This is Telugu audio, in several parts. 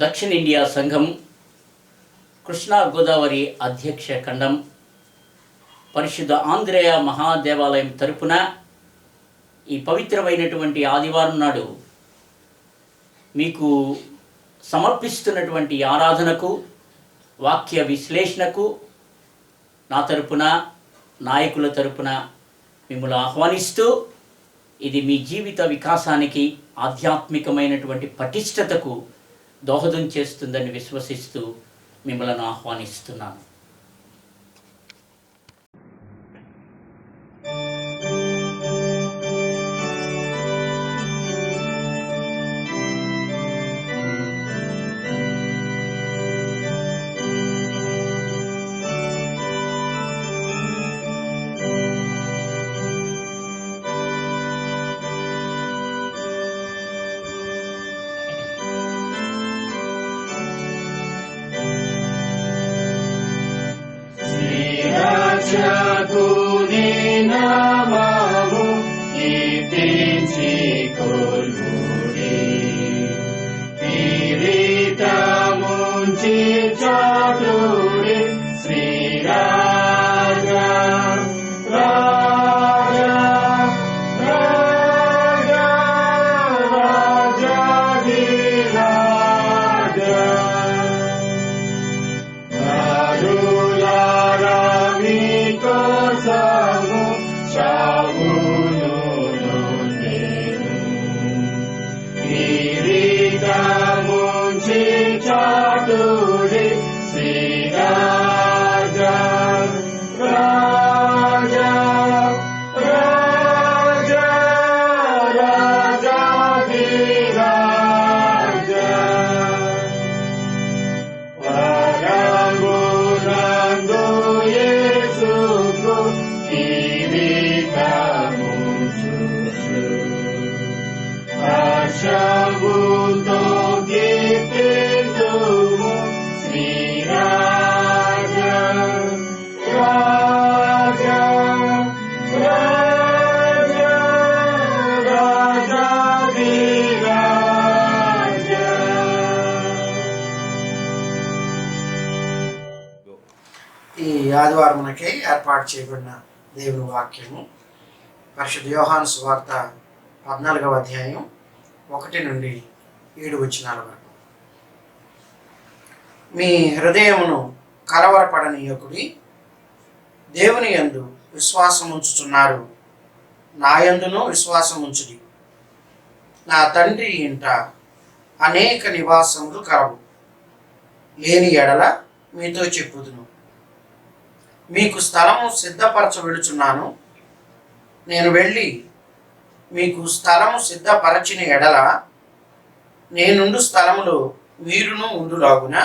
దక్షిణ ఇండియా సంఘం కృష్ణా గోదావరి అధ్యక్ష ఖండం పరిశుద్ధ ఆంధ్రేయ మహాదేవాలయం తరపున ఈ పవిత్రమైనటువంటి ఆదివారం నాడు మీకు సమర్పిస్తున్నటువంటి ఆరాధనకు వాక్య విశ్లేషణకు నా తరపున నాయకుల తరపున మిమ్మల్ని ఆహ్వానిస్తూ ఇది మీ జీవిత వికాసానికి ఆధ్యాత్మికమైనటువంటి పటిష్టతకు దోహదం చేస్తుందని విశ్వసిస్తూ మిమ్మల్ని ఆహ్వానిస్తున్నాను. ఈ ఆదివారమునకై ఏర్పాటు చేయబడిన దేవుని వాక్యము పరిశుద్ధ యోహాను సువార్త 14వ అధ్యాయం 1 నుండి 7 వచనాల వరకు. మీ హృదయమును కలవరపడనీయకుడి, దేవుని యందు విశ్వాసముంచుచున్నారు, నా యందును విశ్వాసముంచుడి. నా తండ్రి ఇంట అనేక నివాసములు కలవు, లేని ఎడల మీతో చెప్పుదును. మీకు స్థలము సిద్ధపరచ వెళుచున్నాను. నేను వెళ్ళి మీకు స్థలము సిద్ధపరచిన ఎడల నేనుండు స్థలములో మీరును ఉండులాగున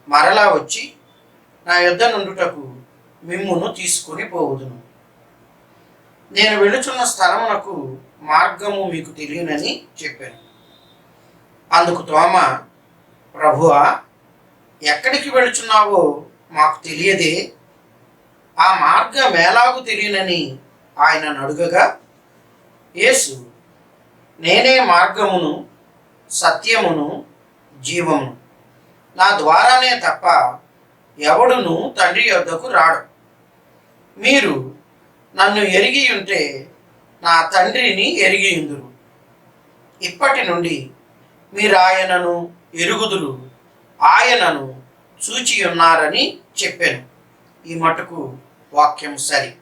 మరలా వచ్చి నా యొద్ద నుండుటకు మిమ్మును తీసుకొని పోవుదును. నేను వెళుచున్న స్థలమునకు మార్గము మీకు తెలియనని చెప్పాను. అందుకు తోమ, ప్రభువా, ఎక్కడికి వెళుచున్నావో మాకు తెలియదే, ఆ మార్గం ఎలాగూ తెలియనని ఆయన అడుగగా, యేసు, నేనే మార్గమును సత్యమును జీవమును, నా ద్వారానే తప్ప ఎవడును తండ్రి యొద్దకు రాడు. మీరు నన్ను ఎరిగి ఉంటే నా తండ్రిని ఎరిగి ఉందురు. ఇప్పటి నుండి మీరు ఆయనను ఎరుగుదురు, ఆయనను చూచి ఉన్నారని చెప్పాను. ఈ మటుకు వాక్యం సరి.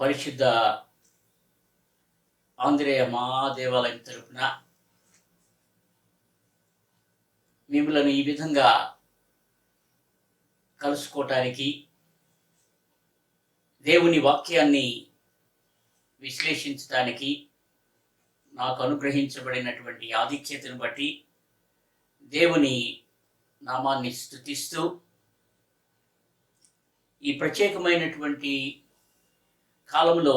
పరిశుద్ధ ఆంధ్రేయ మహాదేవాలయం తరపున మిమ్మలను ఈ విధంగా కలుసుకోవటానికి, దేవుని వాక్యాన్ని విశ్లేషించడానికి నాకు అనుగ్రహించబడినటువంటి ఆధిక్యతను బట్టి దేవుని నామాన్ని స్తుతిస్తూ ఈ ప్రత్యేకమైనటువంటి కాలంలో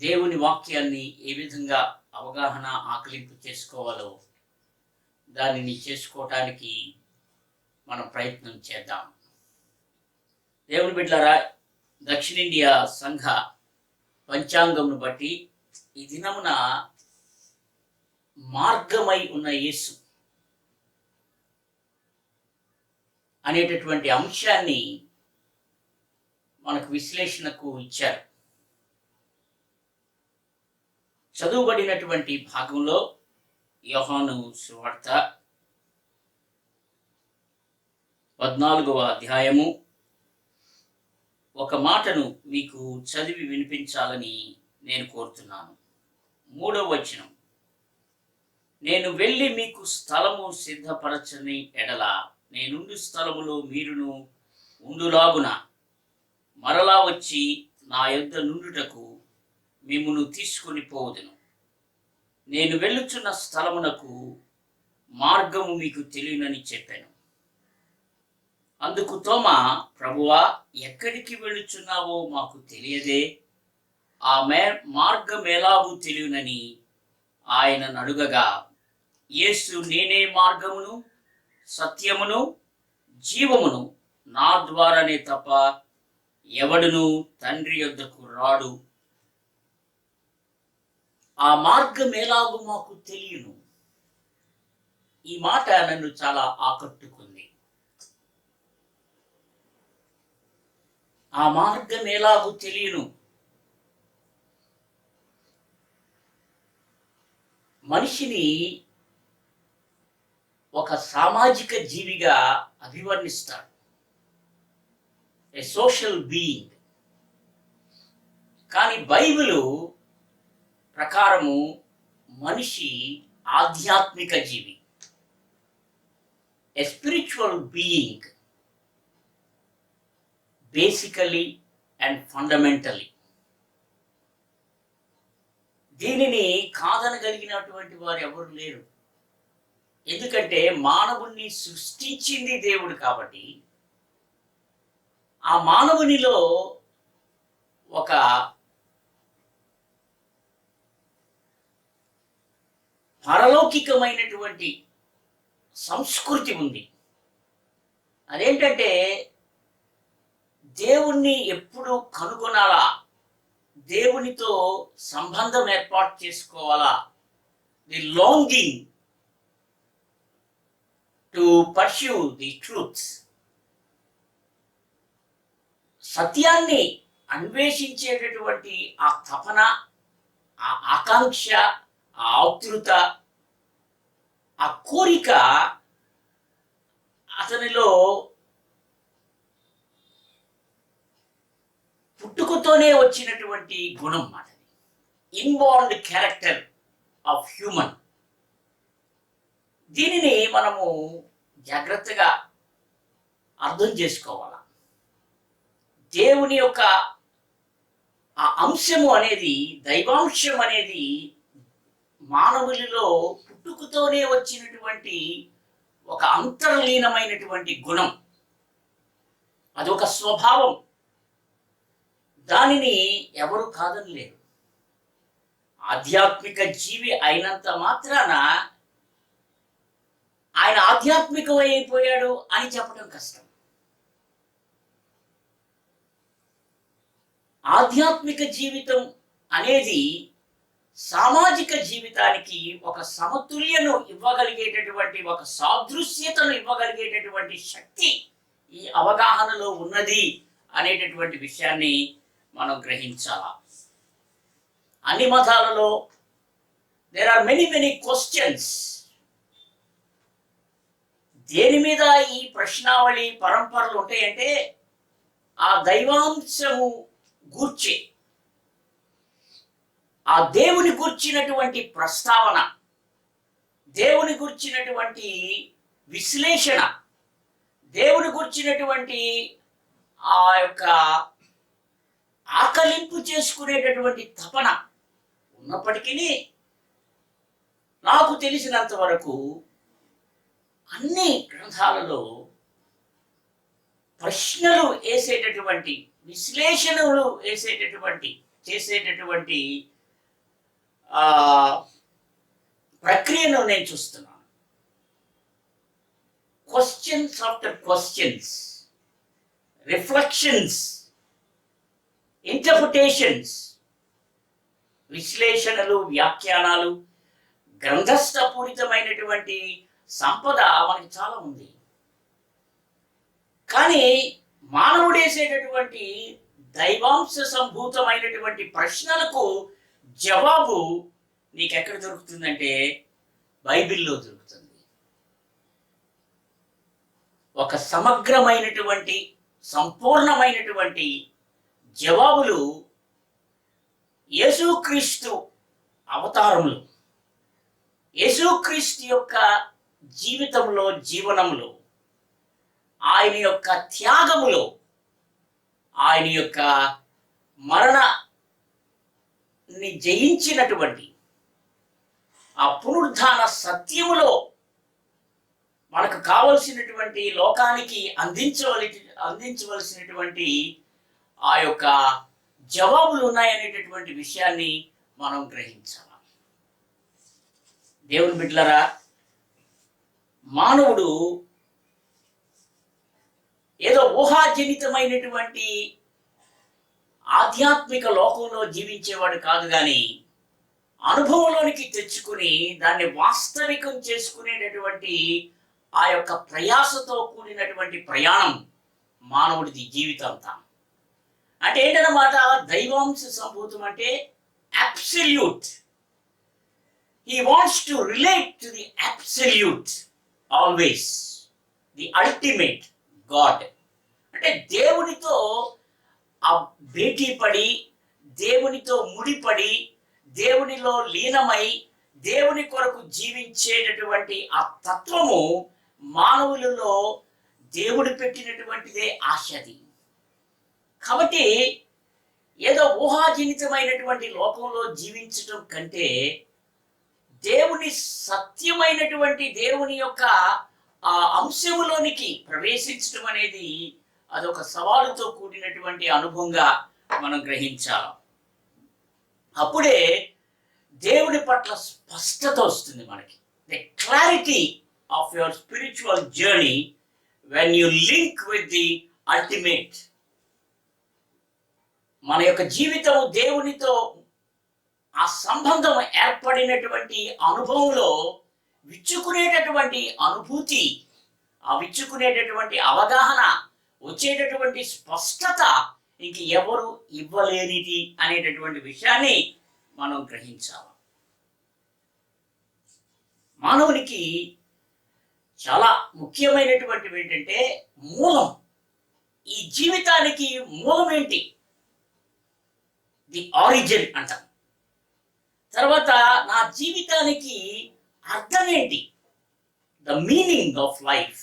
దేవుని వాక్యాన్ని ఏ విధంగా అవగాహన ఆకలింపు చేసుకోవాలో దానిని చేసుకోవటానికి మనం ప్రయత్నం చేద్దాం. దేవుని బిడ్డలారా, దక్షిణిండియా సంఘ పంచాంగమును బట్టి ఈ దినమున మార్గమై ఉన్న యేసు అనేటటువంటి అంశాన్ని మనకు విశ్లేషణకు ఇచ్చారు. చదువుబడినటువంటి భాగంలో యోహాను సువార్త 14వ అధ్యాయము ఒక మాటను మీకు చదివి వినిపించాలని నేను కోరుతున్నాను. 3వ వచనం, నేను వెళ్ళి మీకు స్థలము సిద్ధపరచని ఎడల నేనుండు స్థలములో మీరును ఉండులాగున మరలా వచ్చి నా యొద్ద నుండుటకు మిమ్మును తీసుకొని పోవుదును. నేను వెళ్ళుచున్న స్థలమునకు మార్గము మీకు తెలియనని చెప్పాను. అందుకు తోమా, ప్రభువా, ఎక్కడికి వెళ్ళుచున్నావో మాకు తెలియదే, ఆ మార్గం ఎలాగూ తెలియనని ఆయనను అడుగగా, యేసు, నేనే మార్గమును సత్యమును జీవమును, నా ద్వారానే తప్ప ఎవడును తండ్రి యొద్దకు రాడు. ఆ మార్గం ఎలాగూ మాకు తెలియను. ఈ మాట నన్ను చాలా ఆకట్టుకుంది. ఆ మార్గం ఎలాగూ తెలియను. మనిషిని ఒక సామాజిక జీవిగా అభివర్ణిస్తాడు, ఏ సోషల్ బీయింగ్. కానీ బైబిలు ప్రకారము మనిషి ఆధ్యాత్మిక జీవి, a spiritual being, basically and fundamentally. దీనిని కాదనగలిగినటువంటి వారు ఎవరు లేరు. ఎందుకంటే మానవుణ్ణి సృష్టించింది దేవుడు కాబట్టి ఆ మానవునిలో ఒక పరలౌకికమైనటువంటి సంస్కృతి ఉంది. అదేంటంటే దేవుణ్ణి ఎప్పుడు కనుగొనాలా, దేవునితో సంబంధం ఏర్పాటు చేసుకోవాలా, the longing to pursue the truth, సత్యాన్ని అన్వేషించేటటువంటి ఆ తపన, ఆ ఆకాంక్ష, ఆ ఆతృత, ఆ కోరిక అతనిలో పుట్టుకతోనే వచ్చినటువంటి గుణం అన్నది. Involved character of human. దీనిని మనము జాగ్రత్తగా అర్థం చేసుకోవాలా. దేవుని యొక్క ఆ అంశము అనేది, దైవాంశం అనేది మానవులలో పుట్టుకతోనే వచ్చినటువంటి ఒక అంతర్లీనమైనటువంటి గుణం. అదొక స్వభావం. దానిని ఎవరు కాదనలేరు. ఆధ్యాత్మిక జీవి అయినంత మాత్రాన ఆయన ఆధ్యాత్మికమైపోయాడు అని చెప్పడం కష్టం. ఆధ్యాత్మిక జీవితం అనేది సామాజిక జీవితానికి ఒక సమతుల్యను ఇవ్వగలిగేటటువంటి, ఒక సాదృశ్యతను ఇవ్వగలిగేటటువంటి శక్తి ఈ అవగాహనలో ఉన్నది అనేటటువంటి విషయాన్ని మనం గ్రహించాలా. అన్ని మతాలలో దేర్ ఆర్ మెనీ క్వశ్చన్స్. దేని మీద ఈ ప్రశ్నావళి పరంపరలు ఉంటాయంటే ఆ దైవాంశము గూర్చి, ఆ దేవుని గూర్చినటువంటి ప్రస్తావన, దేవుని గూర్చినటువంటి విశ్లేషణ, దేవుని గూర్చినటువంటి ఆ యొక్క ఆకలింపు చేసుకునేటటువంటి తపన ఉన్నప్పటికీ నాకు తెలిసినంత వరకు అన్ని గ్రంథాలలో ప్రశ్నలు వేసేటటువంటి, విశ్లేషణలు చేసేటటువంటి ఆ ప్రక్రియను నేను చూస్తున్నాను. Questions after questions, reflections, interpretations, విశ్లేషణలు, వ్యాఖ్యానాలు, గ్రంథస్థపూరితమైనటువంటి సంపద మనకి చాలా ఉంది. కానీ మానవుడు వేసేటటువంటి దైవాంశ సంభూతమైనటువంటి ప్రశ్నలకు జవాబు నీకెక్కడ దొరుకుతుందంటే బైబిల్లో దొరుకుతుంది. ఒక సమగ్రమైనటువంటి, సంపూర్ణమైనటువంటి జవాబులు యేసుక్రీస్తు అవతారములు, యేసుక్రీస్తు యొక్క జీవితంలో, జీవనంలో, ఆయన యొక్క త్యాగములో, ఆయన యొక్క మరణాన్ని జయించినటువంటి ఆ పునరుద్ధాన సత్యములో మనకు కావలసినటువంటి, లోకానికి అందించవలసినటువంటి ఆ యొక్క జవాబులు ఉన్నాయనేటటువంటి విషయాన్ని మనం గ్రహించాలి. దేవుని బిడ్డలారా, మానవుడు ఏదో ఊహాజనితమైనటువంటి ఆధ్యాత్మిక లోకంలో జీవించేవాడు కాదు, కానీ అనుభవంలోనికి తెచ్చుకుని దాన్ని వాస్తవికం చేసుకునేటటువంటి ఆ యొక్క ప్రయాసతో కూడినటువంటి ప్రయాణం మానవుడిది జీవితంతా. అంటే ఏంటన్నమాట, దైవాంశ సంభూతం అంటే absolute. He wants to relate to the absolute always, the ultimate God. అంటే దేవునితో ఆ భేటీ పడి, దేవునితో ముడిపడి, దేవునిలో లీనమై, దేవుని కొరకు జీవించేటటువంటి ఆ తత్వము మానవులలో దేవుడు పెట్టినటువంటిదే ఆశది. కాబట్టి ఏదో ఊహాజనితమైనటువంటి లోకంలో జీవించటం కంటే దేవుని సత్యమైనటువంటి, దేవుని యొక్క ఆ అంశములోనికి ప్రవేశించడం అనేది అదొక సవాలుతో కూడినటువంటి అనుభవంగా మనం గ్రహించాలి. అప్పుడే దేవుని పట్ల స్పష్టత వస్తుంది మనకి. The clarity of your spiritual journey when you link with the ultimate. మన యొక్క జీవితం దేవునితో ఆ సంబంధం ఏర్పడినటువంటి అనుభవంలో విచ్చుకునేటటువంటి అనుభూతి, ఆ విచ్చుకునేటటువంటి అవగాహన, వచ్చేటటువంటి స్పష్టత ఇంక ఎవరు ఇవ్వలేనిది అనేటటువంటి విషయాన్ని మనం గ్రహించాలి. మానవునికి చాలా ముఖ్యమైనటువంటివి ఏంటంటే మూలం. ఈ జీవితానికి మూలం ఏంటి? ది ఆరిజిన్ అంటాం. తర్వాత నా జీవితానికి అర్థం ఏంటి? The meaning of life.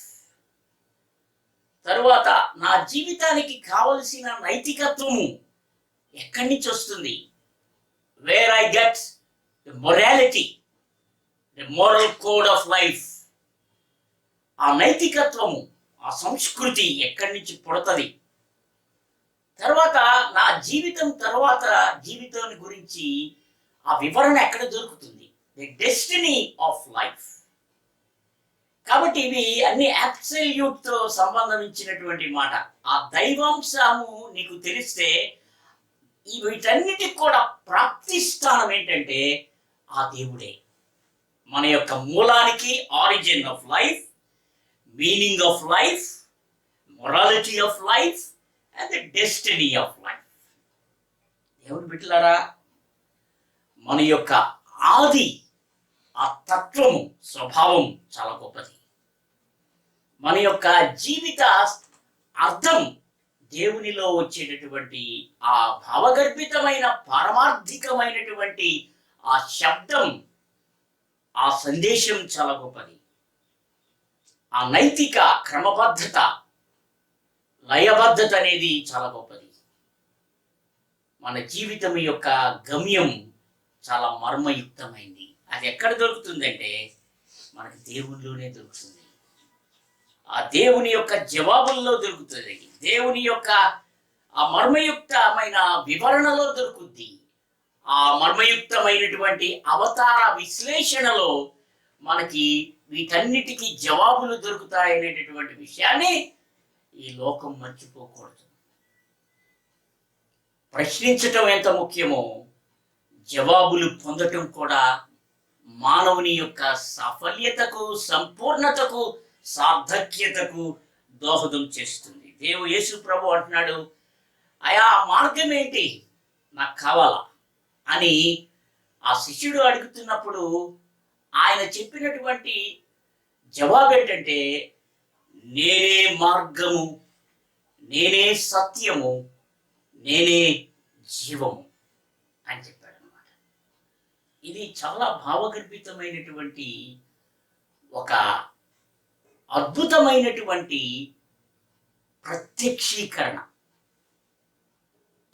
తరువాత నా జీవితానికి కావలసిన నైతికత్వము ఎక్కడి నుంచి వస్తుంది? Where I get the morality, the moral code of life. ఆ నైతికత్వము, ఆ సంస్కృతి ఎక్కడి నుంచి పుడతది? తర్వాత నా జీవితం తర్వాత జీవితం గురించి ఆ వివరణ ఎక్కడ దొరుకుతుంది? The destiny of life. కాబట్టి ఇవి అన్ని అబ్సల్యూట్ తో సంబంధించినటువంటి మాట. ఆ దైవాంశము నీకు తెలిస్తే వీటన్నిటికి కూడా ప్రాప్తి స్థానం ఏంటంటే ఆ దేవుడే. మన యొక్క మూలానికి origin of life, meaning of life, morality of life and the destiny of life. దేవుని బిడ్డలారా, మన యొక్క ఆది, ఆ తత్వము, స్వభావం చాలా గొప్పది. మన యొక్క జీవిత అర్థం దేవునిలో వచ్చేటటువంటి ఆ భావగర్భితమైన, పారమార్థికమైనటువంటి ఆ శబ్దం, ఆ సందేశం చాలా గొప్పది. ఆ నైతిక క్రమబద్ధత, లయబద్ధత అనేది చాలా గొప్పది. మన జీవితం యొక్క గమ్యం చాలా మర్మయుక్తమైంది. అది ఎక్కడ దొరుకుతుందంటే మనకి దేవునిలోనే దొరుకుతుంది. ఆ దేవుని యొక్క జవాబుల్లో దొరుకుతుంది. దేవుని యొక్క ఆ మర్మయుక్తమైన వివరణలో దొరుకుద్ది. ఆ మర్మయుక్తమైనటువంటి అవతార విశ్లేషణలో మనకి వీటన్నిటికీ జవాబులు దొరుకుతాయనేటటువంటి విషయాన్ని ఈ లోకం మర్చిపోకూడదు. ప్రశ్నించటం ఎంత ముఖ్యమో జవాబులు పొందటం కూడా మానవుని యొక్క సాఫల్యతకు, సంపూర్ణతకు, సార్థక్యతకు దోహదం చేస్తుంది. యేసు ప్రభు అంటున్నాడు, అయా మార్గం ఏంటి నాకు కావాలా అని ఆ శిష్యుడు అడుగుతున్నప్పుడు ఆయన చెప్పినటువంటి జవాబు ఏంటంటే, నేనే మార్గము, నేనే సత్యము, నేనే జీవము అని చెప్పాడు అన్నమాట. ఇది చాలా భావగర్భితమైనటువంటి ఒక అద్భుతమైనటువంటి ప్రత్యక్షీకరణ.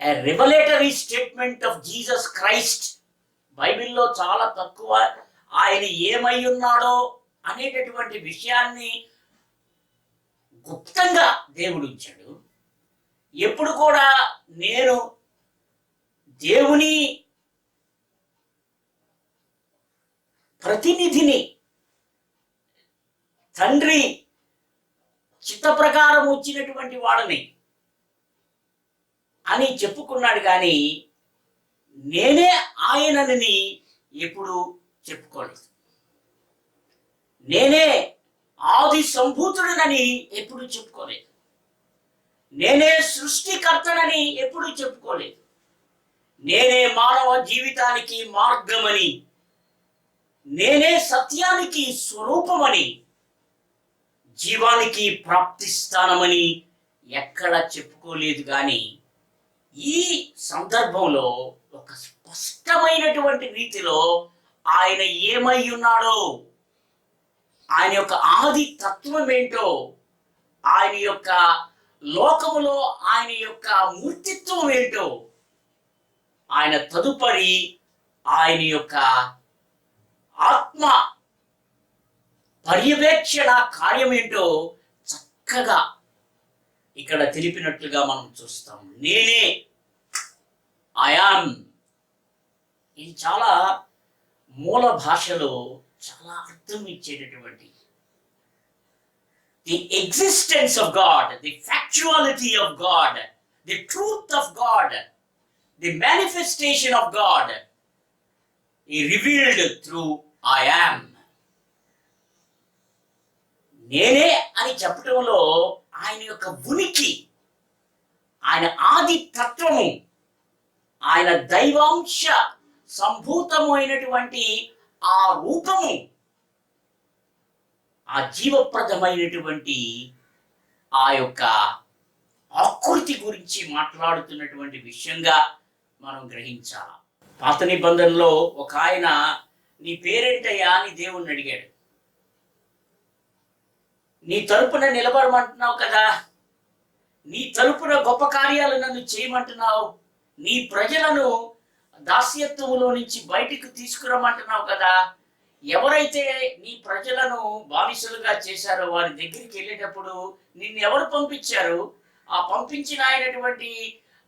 A revelatory statement of Jesus Christ. బైబిల్లో చాలా తక్కువ ఆయన ఏమై ఉన్నాడో అనేటటువంటి విషయాన్ని గుప్తంగా దేవుడు ఉంచాడు. ఎప్పుడు కూడా నేను దేవుని ప్రతినిధిని, తండ్రి చిత్త ప్రకారం వచ్చినటువంటి వాడని అని చెప్పుకున్నాడు, కానీ నేనే ఆయనని ఎప్పుడు చెప్పుకోలేదు. నేనే ఆది సంభూతుడనని ఎప్పుడు చెప్పుకోలేదు. నేనే సృష్టికర్తనని ఎప్పుడు చెప్పుకోలేదు. నేనే మానవ జీవితానికి మార్గమని, నేనే సత్యానికి స్వరూపమని, జీవానికి ప్రాప్తిస్థానమని ఎక్కడ చెప్పుకోలేదు. కానీ ఈ సందర్భంలో ఒక స్పష్టమైనటువంటి రీతిలో ఆయన ఏమై ఉన్నాడో, ఆయన యొక్క ఆది తత్వం ఏంటో, ఆయన యొక్క లోకములో ఆయన యొక్క మూర్తిత్వం ఏంటో, ఆయన తదుపరి ఆయన యొక్క ఆత్మ పర్యవేక్షణ కార్యం ఏంటో చక్కగా ఇక్కడ తెలిపినట్లుగా మనం చూస్తాం. నేనే ఐ యామ్. ఇది చాలా మూల భాషలో చాలా అర్థం ఇచ్చేటటువంటి the existence of God, the factuality of God, the truth of God, the manifestation of God ఈ రివీల్డ్ త్రూ ఐ యామ్. నేనే అని చెప్పటంలో ఆయన యొక్క ఉనికి, ఆయన ఆది తత్వము, ఆయన దైవాంశ సంభూతము అయినటువంటి ఆ రూపము, ఆ జీవప్రదమైనటువంటి ఆ యొక్క ఆకృతి గురించి మాట్లాడుతున్నటువంటి విషయంగా మనం గ్రహించాలి. పాత నిబంధనలో ఒక ఆయన, నీ పేరేంటయ్యా అని దేవుణ్ణి అడిగాడు. నీ తరపున నిలబడమంటున్నావు కదా, నీ తరపున గొప్ప కార్యాలు నన్ను చేయమంటున్నావు, నీ ప్రజలను దాస్యత్వములో నుంచి బయటికి తీసుకురమ్మంటున్నావు కదా, ఎవరైతే నీ ప్రజలను బానిసలుగా చేశారో వారి దగ్గరికి వెళ్ళేటప్పుడు నిన్ను ఎవరు పంపించారు, ఆ పంపించిన ఆయనటువంటి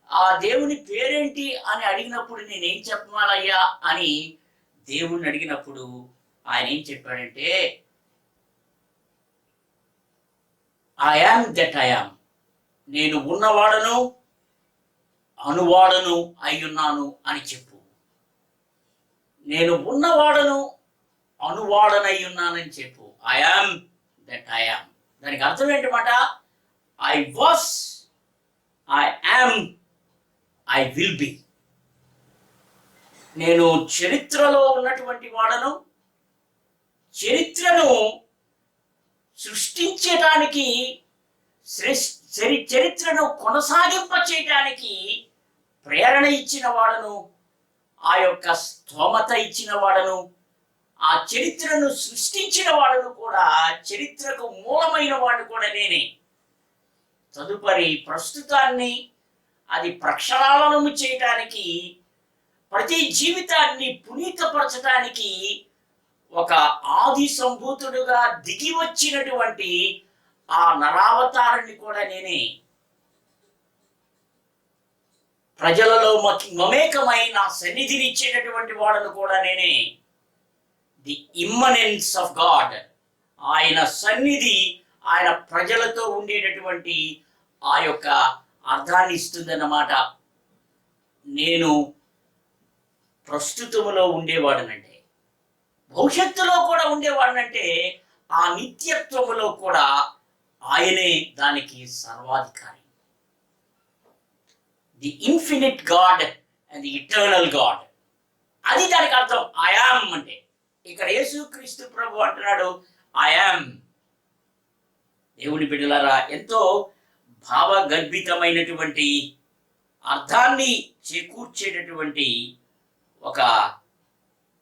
ఆ దేవుని పేరేంటి అని అడిగినప్పుడు నేనేం చెప్పాలయ్యా అని దేవుణ్ణి అడిగినప్పుడు ఆయన ఏం చెప్పాడంటే, I am that I yam. నేను ఉన్నవాడను అనువాడను అయ్యున్నాను అని చెప్పు. నేను ఉన్నవాడను అనువాడనయ్యున్నానని చెప్పు. I am that I am. దానికి అర్థం ఏంటన్నమాట? I was, I am, I will be. నేను చరిత్రలో ఉన్నటువంటి వాడను, చరిత్రను సృష్టించడానికి, చరిత్రను కొనసాగింప చేయడానికి ప్రేరణ ఇచ్చిన వాడను, ఆ యొక్క స్తోమత ఇచ్చిన వాడను, ఆ చరిత్రను సృష్టించిన వాడను కూడా, చరిత్రకు మూలమైన వాడు కూడా నేనే. తదుపరి ప్రస్తుతాన్ని అది ప్రక్షాళనము చేయటానికి, ప్రతి జీవితాన్ని పునీతపరచడానికి ఒక ఆది సంభూతుడుగా దిగి వచ్చినటువంటి ఆ నరావతారాన్ని కూడా నేనే. ప్రజలలో మమేకమై నా సన్నిధిని ఇచ్చేటటువంటి వాడను కూడా నేనే. ది ఇమ్మనెన్స్ ఆఫ్ గాడ్, ఆయన సన్నిధి ఆయన ప్రజలతో ఉండేటటువంటి ఆ యొక్క అర్థాన్ని ఇస్తుందన్నమాట. నేను ప్రస్తుతములో ఉండేవాడనంటే, భవిష్యత్తులో కూడా ఉండేవాడనంటే, ఆ నిత్యత్వములో కూడా ఆయనే దానికి సర్వాధికారి. The infinite God and the eternal God, అది దానికి అర్థం. ఐ యామ్ అంటే ఇక్కడ యేసుక్రీస్తు ప్రభు అంటున్నాడు ఐ యామ్. దేవుని బిడ్డలారా, ఎంతో భావగర్భితమైనటువంటి అర్థాన్ని చేకూర్చేటటువంటి ఒక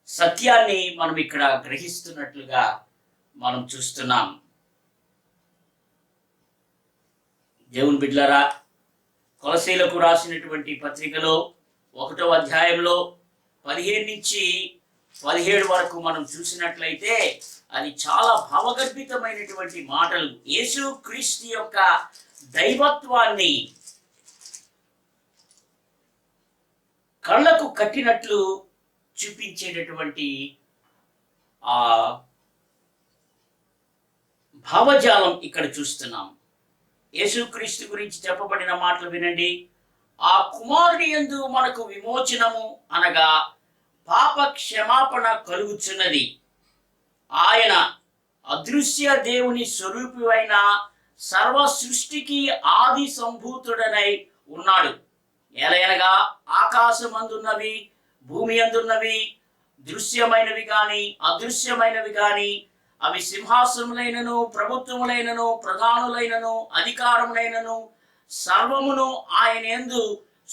సత్యాన్ని మనం ఇక్కడ గ్రహిస్తున్నట్లుగా మనం చూస్తున్నాం. దేవుని బిడ్డలారా, కొలసీలకు రాసినటువంటి పత్రికలో 1వ అధ్యాయంలో 15 నుంచి 17 వరకు మనం చూసినట్లయితే అది చాలా భావగర్భితమైనటువంటి మాటలు. యేసు క్రీస్తు యొక్క దైవత్వాన్ని కళ్ళకు కట్టినట్లు చూపించేటటువంటి ఆ భావజాలం ఇక్కడ చూస్తున్నాం. యేసుక్రీస్తు గురించి చెప్పబడిన మాటలు వినండి. ఆ కుమారుని యందు మనకు విమోచనము అనగా పాప క్షమాపణ కలుగుచున్నది. ఆయన అదృశ్య దేవుని స్వరూపివైన సర్వ సృష్టికి ఆది సంభూతుడనై ఉన్నాడు. ఎలయనగా ఆకాశమందున్నవి భూమి అందున్నవి, దృశ్యమైనవి గాని అదృశ్యమైనవి గాని, అవి సింహాసనములైనను ప్రభుత్వములైనను ప్రధానులైనను అధికారములైనను సర్వమును ఆయన యందు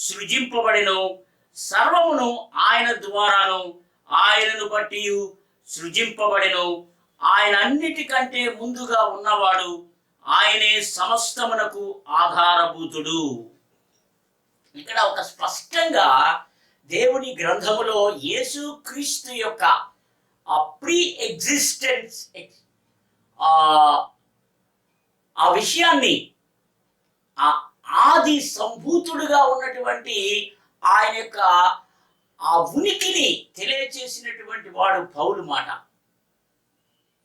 సృజింపబడెను. సర్వమును ఆయన ద్వారాను ఆయనను బట్టి సృజింపబడెను. ఆయన అన్నిటికంటే ముందుగా ఉన్నవాడు, ఆయనే సమస్తమునకు ఆధారభూతుడు. ఇక్కడ ఒక స్పష్టంగా దేవుని గ్రంథములో యేసు క్రీస్తు యొక్క ఆ ప్రీ ఎగ్జిస్టెన్స్ ఆ విషయాన్ని, ఆ ఆది సంభూతుడుగా ఉన్నటువంటి ఆయన యొక్క ఆ ఉనికిని తెలియచేసినటువంటి వాడు పౌలు మాట.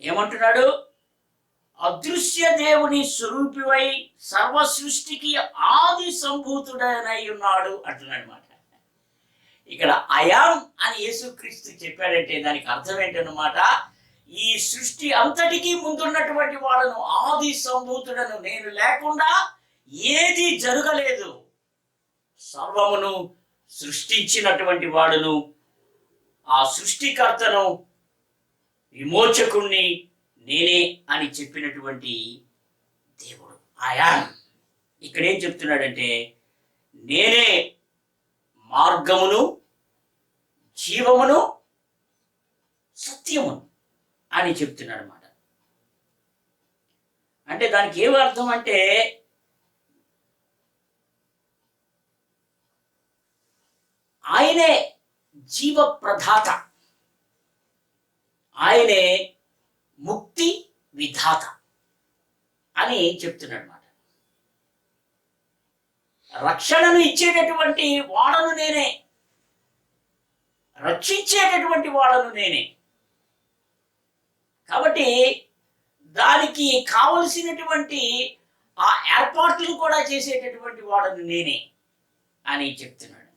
ఏమంటున్నాడు? అదృశ్య దేవుని స్వరూపివై సర్వ సృష్టికి ఆది సంభూతుడనై ఉన్నాడు అంటున్నాడు మాట. ఇక్కడ అయాం అని యేసుక్రీస్తు చెప్పాడంటే దానికి అర్థం ఏంటన్నమాట, ఈ సృష్టి అంతటికీ ముందున్నటువంటి వాడను, ఆది సంభూతుడను, నేను లేకుండా ఏది జరగలేదు, సర్వమును సృష్టించినటువంటి వాడును, ఆ సృష్టికర్తను, విమోచకుణ్ణి నేనే అని చెప్పినటువంటి దేవుడు ఆయాన్. ఇక్కడ ఏం చెప్తున్నాడంటే, నేనే మార్గమును జీవమును సత్యమును అని చెప్తున్నాడు అన్నమాట. అంటే దానికి ఏమి అర్థం అంటే, ఆయనే జీవ ప్రదాత, ఆయనే ముక్తి విధాత అని చెప్తున్నాడు అన్నమాట. రక్షణను ఇచ్చేటటువంటి వాడను నేనే, రక్షించేటటువంటి వాడను నేనే. కాబట్టి దానికి కావలసినటువంటి ఆ ఏర్పాట్లు కూడా చేసేటటువంటి వాడను నేనే అని చెప్తున్నాడు.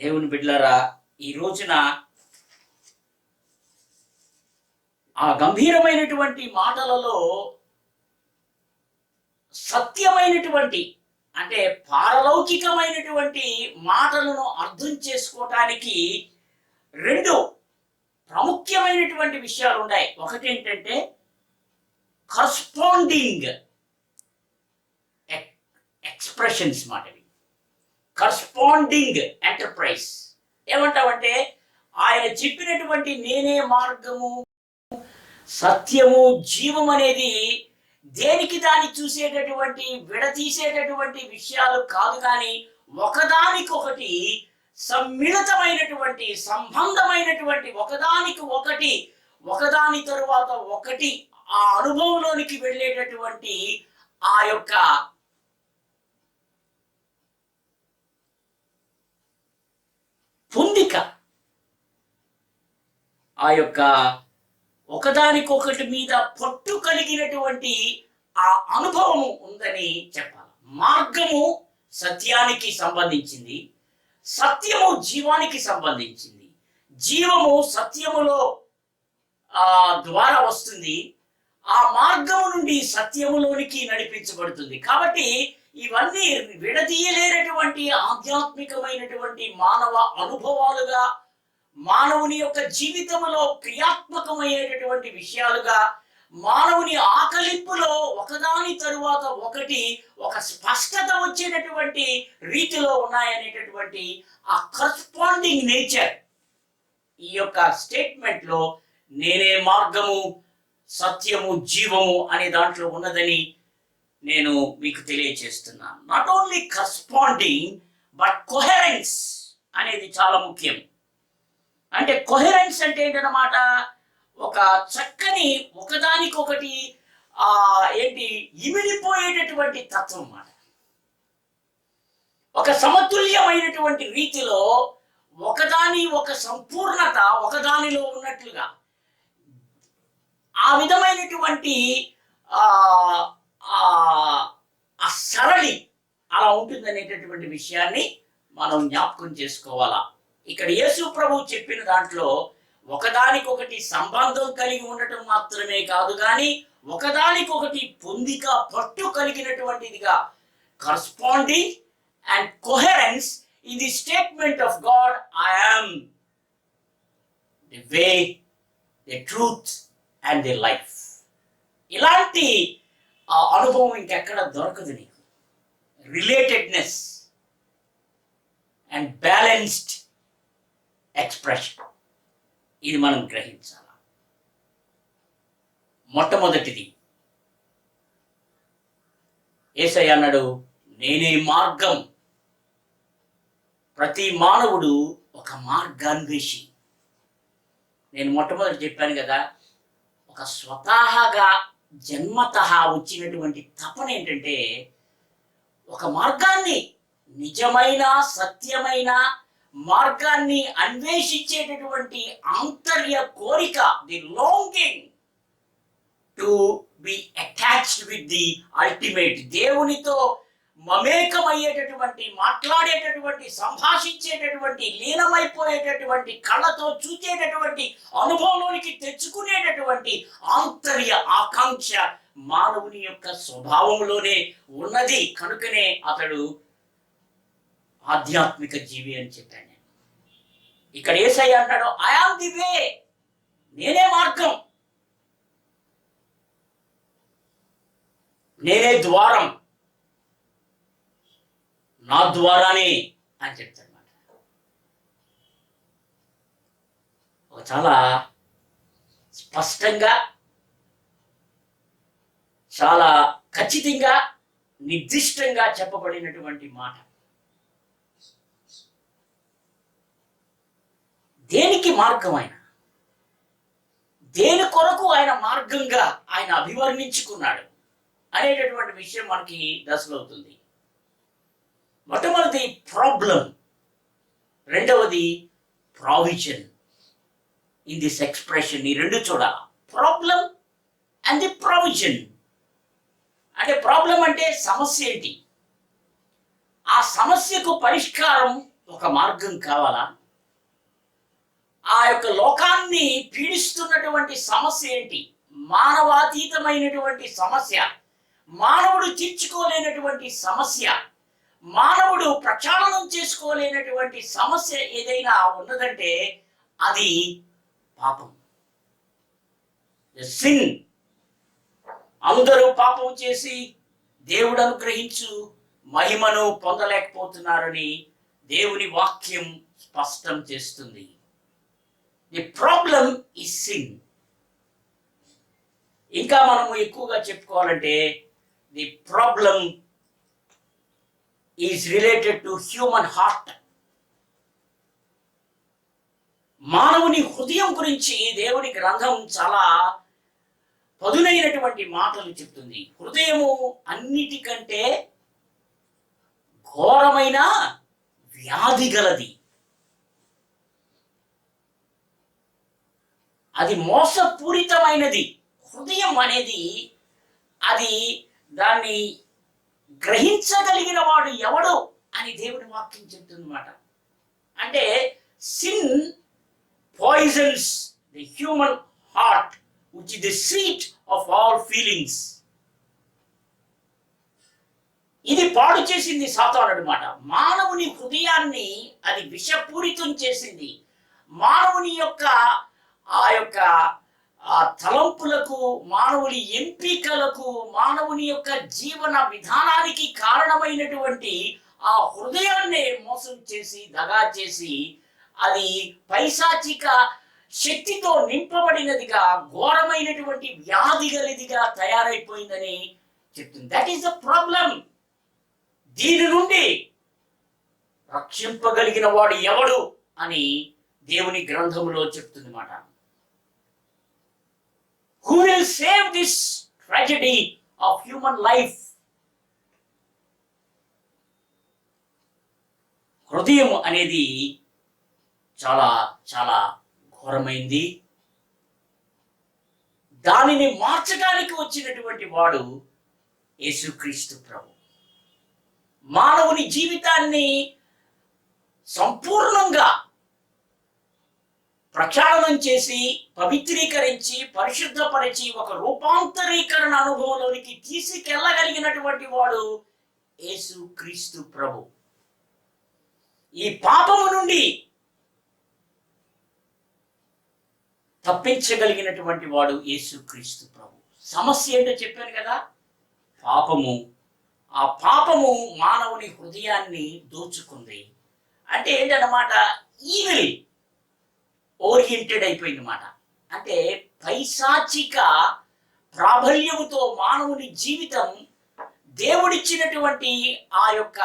దేవుని బిడ్డలారా, ఈ రోజున ఆ గంభీరమైనటువంటి మాటలలో సత్యమైనటువంటి అంటే పారలౌకికమైనటువంటి మాటలను అర్థం చేసుకోవటానికి రెండు ప్రాముఖ్యమైనటువంటి విషయాలు ఉన్నాయి. ఒకటి ఏంటంటే కరస్పాండింగ్ ఎక్స్ప్రెషన్స్ మాటవి, కరస్పాండింగ్ ఎంటర్ప్రైజ్. ఏమంటావంటే, ఆయన చెప్పినటువంటి నేనే మార్గము సత్యము జీవం అనేది దేనికి దాన్ని చూసేటటువంటి విడతీసేటటువంటి విషయాలు కాదు, కానీ ఒకదానికొకటి సమ్మిళితమైనటువంటి సంబంధమైనటువంటి, ఒకదానికి ఒకటి ఒకదాని తరువాత ఒకటి ఆ అనుభవంలోనికి వెళ్ళేటటువంటి ఆ యొక్క పొందిక, ఆ యొక్క ఒకదానికొకటి మీద పట్టు కలిగినటువంటి ఆ అనుభవము ఉందని చెప్పాలి. మార్గము సత్యానికి సంబంధించింది, సత్యము జీవానికి సంబంధించింది, జీవము సత్యములో ద్వారా వస్తుంది, ఆ మార్గము నుండి సత్యములోనికి నడిపించబడుతుంది. కాబట్టి ఇవన్నీ విడదీయలేనటువంటి ఆధ్యాత్మికమైనటువంటి మానవ అనుభవాలుగా, మానవుని యొక్క జీవితంలో క్రియాత్మకమయ్యేటటువంటి విషయాలుగా, మానవుని ఆకలింపులో ఒకదాని తరువాత ఒకటి ఒక స్పష్టత వచ్చేటటువంటి రీతిలో ఉన్నాయనేటటువంటి ఆ కరస్పాండింగ్ నేచర్ ఈ యొక్క స్టేట్మెంట్ లో నేనే మార్గము, సత్యము, జీవము అనే దాంట్లో ఉన్నదని నేను మీకు తెలియచేస్తున్నాను. నాట్ ఓన్లీ కరస్పాండింగ్ బట్ కొహెరెన్స్ అనేది చాలా ముఖ్యం. అంటే కొహెరెన్స్ అంటే ఏంటన్నమాట, ఒక చక్కని ఒకదానికొకటి ఇమిడిపోయేటటువంటి తత్వం అన్నమాట. ఒక సమతుల్యమైనటువంటి రీతిలో ఒక సంపూర్ణత ఒకదానిలో ఉన్నట్లుగా ఆ విధమైనటువంటి ఆ సరళి అలా ఉంటుందనేటటువంటి విషయాన్ని మనం జ్ఞాపకం చేసుకోవాలా. ఇక్కడ యేసు ప్రభువు చెప్పిన దాంట్లో ఒకదానికొకటి సంబంధం కలిగి ఉండటం మాత్రమే కాదు, కానీ ఒకదానికొకటి పొందిక, పట్టు కలిగినటువంటిదిగా corresponding and coherence in the statement of God, I am the way, the truth and the life. ఇలాంటి అనుభవం ఇంకెక్కడ దొరకదు నీకు. రిలేటెడ్నెస్ అండ్ బ్యాలెన్స్డ్ ఎక్స్ప్రెషన్, ఇది మనం గ్రహించాలి. మొట్టమొదటిది యేసయ్య అన్నాడు, నేనే మార్గం. ప్రతి మానవుడు ఒక మార్గాన్వేషి. నేను మొట్టమొదటి చెప్పాను కదా, ఒక స్వతహాగా జన్మతః వచ్చినటువంటి తపన ఏంటంటే ఒక మార్గాన్ని, నిజమైన సత్యమైన మార్గాన్ని అన్వేషించేటటువంటి ఆంతర్య కోరిక, the longing to be attached with the ultimate. దేవునితో మమేకమయ్యేటటువంటి, మాట్లాడేటటువంటి, సంభాషించేటటువంటి, లీనమైపోయేటటువంటి, కళ్ళతో చూచేటటువంటి అనుభవంలోనికి తెచ్చుకునేటటువంటి ఆంతర్య ఆకాంక్ష మానవుని యొక్క స్వభావంలోనే ఉన్నది. కనుకనే అతడు ఆధ్యాత్మిక జీవి అని చెప్పాను నేను. ఇక్కడ యేసయ్య అంటాడు, ఐ యామ్ ది వే, నేనే మార్గం, నేనే ద్వారం, నా ద్వారానే అని చెప్తాడన్నమాట. ఒక చాలా స్పష్టంగా, చాలా ఖచ్చితంగా, నిర్దిష్టంగా చెప్పబడినటువంటి మాట. దేనికి మార్గం ఆయన, దేని కొరకు ఆయన మార్గంగా ఆయన అభివర్ణించుకున్నాడు అనేటటువంటి విషయం మనకి దశలవుతుంది. మొట్టమొదటి ప్రాబ్లం, రెండవది ప్రావిజన్. ఇన్ దిస్ ఎక్స్ప్రెషన్ ఈ రెండు చూడాలి, ప్రాబ్లం అండ్ ది ప్రావిజన్. అంటే ప్రాబ్లం అంటే సమస్య ఏంటి, ఆ సమస్యకు పరిష్కారం ఒక మార్గం కావాలా, ఆ యొక్క లోకాన్ని పీడిస్తున్నటువంటి సమస్య ఏంటి, మానవాతీతమైనటువంటి సమస్య, మానవుడు తీర్చుకోలేనటువంటి సమస్య, మానవుడు ప్రక్షాళనం చేసుకోలేనటువంటి సమస్య ఏదైనా ఉన్నదంటే అది పాపం, సిన్. అందరూ పాపం చేసి దేవుడు అనుగ్రహించు మహిమను పొందలేకపోతున్నారని దేవుని వాక్యం స్పష్టం చేస్తుంది. The problem is sin. ఇంకా మనము ఎక్కువగా చెప్పుకోవాలంటే the problem is related to human heart. మానవుని హృదయం గురించి దేవుని గ్రంథం చాలా పదునైనటువంటి మాటలు చెప్తుంది. హృదయము అన్నిటికంటే ఘోరమైన వ్యాధి గలది. అది మోసపూరితమైనది. హృదయం అనేది అది దాన్ని గ్రహించగలిగిన వాడు ఎవడు అని దేవుని వాక్యం చెప్తుందన్నమాట. అంటే sin poisons the human heart which is the seat of all feelings. ఇది పాడు చేసింది సాతాను అన్నమాట. మానవుని హృదయాన్ని అది విషపూరితం చేసింది. మానవుని యొక్క ఆ తలంపులకు, మానవుని ఎంపికలకు, మానవుని యొక్క జీవన విధానానికి కారణమైనటువంటి ఆ హృదయాన్నే మోసం చేసి, దగా చేసి, అది పైశాచిక శక్తితో నింపబడినదిగా, ఘోరమైనటువంటి వ్యాధి గలిదిగా తయారైపోయిందని చెప్తుంది. That is the problem. దీని నుండి రక్షింపగలిగిన వాడు ఎవడు అని దేవుని గ్రంథములో చెప్తుంది మాట. Who will save this tragedy of human life? హృదయం అనేది చాలా చాలా ఘోరమైంది. దానిని మార్చడానికి వచ్చినటువంటి వాడు యేసుక్రీస్తు ప్రభు. మానవుని జీవితాన్ని సంపూర్ణంగా ప్రక్షాళనం చేసి, పవిత్రీకరించి, పరిశుద్ధపరిచి, ఒక రూపాంతరీకరణ అనుభవంలోనికి తీసుకెళ్ళగలిగినటువంటి వాడు యేసుక్రీస్తు ప్రభు. ఈ పాపము నుండి తప్పించగలిగినటువంటి వాడు యేసుక్రీస్తు ప్రభు. సమస్య ఏంటో చెప్పాను కదా, పాపము. ఆ పాపము మానవుని హృదయాన్ని దోచుకుంది. అంటే ఏంటన్నమాట, ఈవిల్ ఓరియంటెడ్ అయిపోయింది మాట. అంటే పైశాచిక ప్రాబల్యముతో మానవుని జీవితం దేవుడిచ్చినటువంటి ఆ యొక్క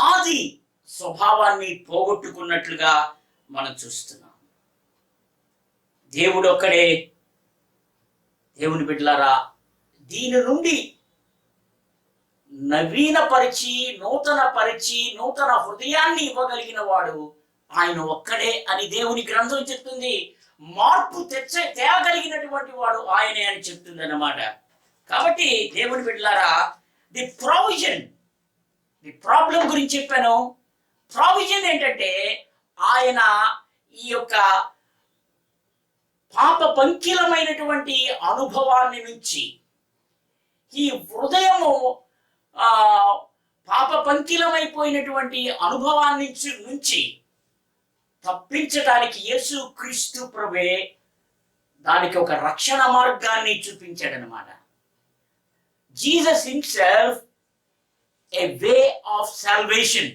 ఆది స్వభావాన్ని పోగొట్టుకున్నట్లుగా మనం చూస్తున్నాం. దేవుడు ఒక్కడే. దేవుని బిడ్డలారా, దీని నుండి నవీనపరిచి, నూతన హృదయాన్ని ఇవ్వగలిగిన వాడు ఆయన ఒక్కడే అని దేవుని గ్రంథం చెప్తుంది. మార్పు తేగలిగినటువంటి వాడు ఆయనే అని చెప్తుంది అన్నమాట. కాబట్టి దేవుని బిడ్డలారా, ది ప్రాబ్లం గురించి చెప్పాను. ప్రావిజన్ ఏంటంటే, ఆయన ఈ యొక్క పాప పంకిలమైనటువంటి అనుభవాన్ని నుంచి, ఈ హృదయము పాప పంకిలమైపోయినటువంటి అనుభవాన్ని నుంచి తప్పించడానికి యేసుక్రీస్తు ప్రభువే దానికి ఒక రక్షణ మార్గాన్ని చూపించాడనమాట. Jesus himself a way of salvation.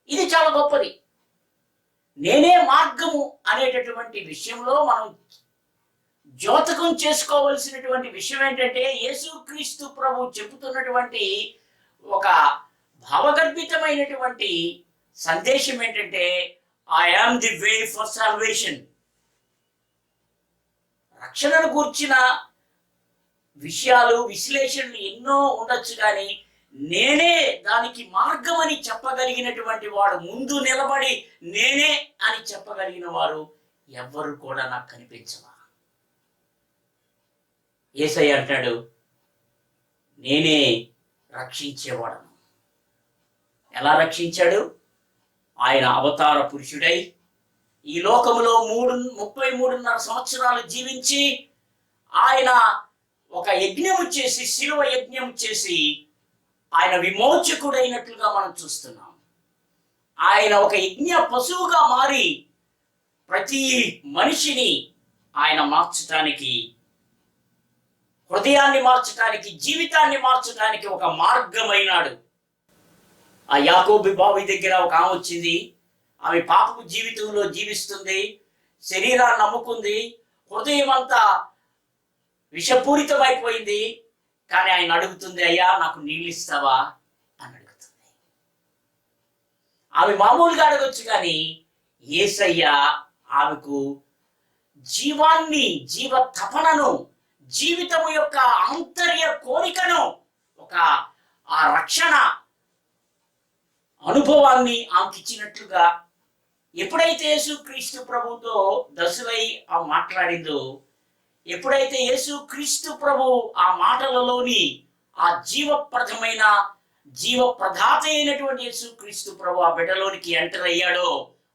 ఇది చాలా గొప్పది. నేనే మార్గము అనేటటువంటి విషయంలో మనం జ్యోతకం చేసుకోవలసినటువంటి విషయం ఏంటంటే, యేసుక్రీస్తు ప్రభు చెబుతున్నటువంటి ఒక భావగర్భితమైనటువంటి సందేశం ఏంటంటే, I am the way for salvation. రక్షణను గూర్చిన విషయాలు, విశ్లేషణలు ఎన్నో ఉండొచ్చు, కానీ నేనే దానికి మార్గం అని చెప్పగలిగినటువంటి వాడు, ముందు నిలబడి నేనే అని చెప్పగలిగిన వారు ఎవ్వరు కూడా నాకు కనిపించవా. యేసయ్య అంటాడు, నేనే రక్షించేవాడను. ఎలా రక్షించాడు? ఆయన అవతార పురుషుడై ఈ లోకములో 33.5 సంవత్సరాలు జీవించి, ఆయన ఒక యజ్ఞము చేసి, శిలువ యజ్ఞం చేసి ఆయన విమోచకుడైనట్లుగా మనం చూస్తున్నాం. ఆయన ఒక యజ్ఞ పశువుగా మారి ప్రతి మనిషిని ఆయన మార్చటానికి, హృదయాన్ని మార్చటానికి, జీవితాన్ని మార్చటానికి ఒక మార్గమైనాడు. ఆ యాకోబు బావి దగ్గర ఒక ఆమె వచ్చింది. ఆమె పాపపు జీవితంలో జీవిస్తుంది, శరీరాన్ని నమ్ముకుంది, హృదయం అంతా విషపూరితమైపోయింది. కానీ ఆయన అడుగుతుంది, అయ్యా నాకు నీళ్ళు ఇస్తావా అని అడుగుతుంది. ఆమె మామూలుగా అడగొచ్చు, కానీ యేసయ్య ఆమెకు జీవాన్ని, జీవ తపనను, జీవితము యొక్క ఆంతర్య కోరికను, ఒక ఆ రక్షణ అనుభవాన్ని ఆమెకిచ్చినట్లుగా ఎప్పుడైతే యేసుక్రీస్తు ప్రభుతో దశలై ఆ మాట్లాడిందో, ఎప్పుడైతే యేసుక్రీస్తు ప్రభు ఆ మాటలలోని ఆ జీవప్రదమైన జీవప్రదాత అయినటువంటి యేసుక్రీస్తు ప్రభు ఆ బిడ్డలోనికి ఎంటర్ అయ్యాడో,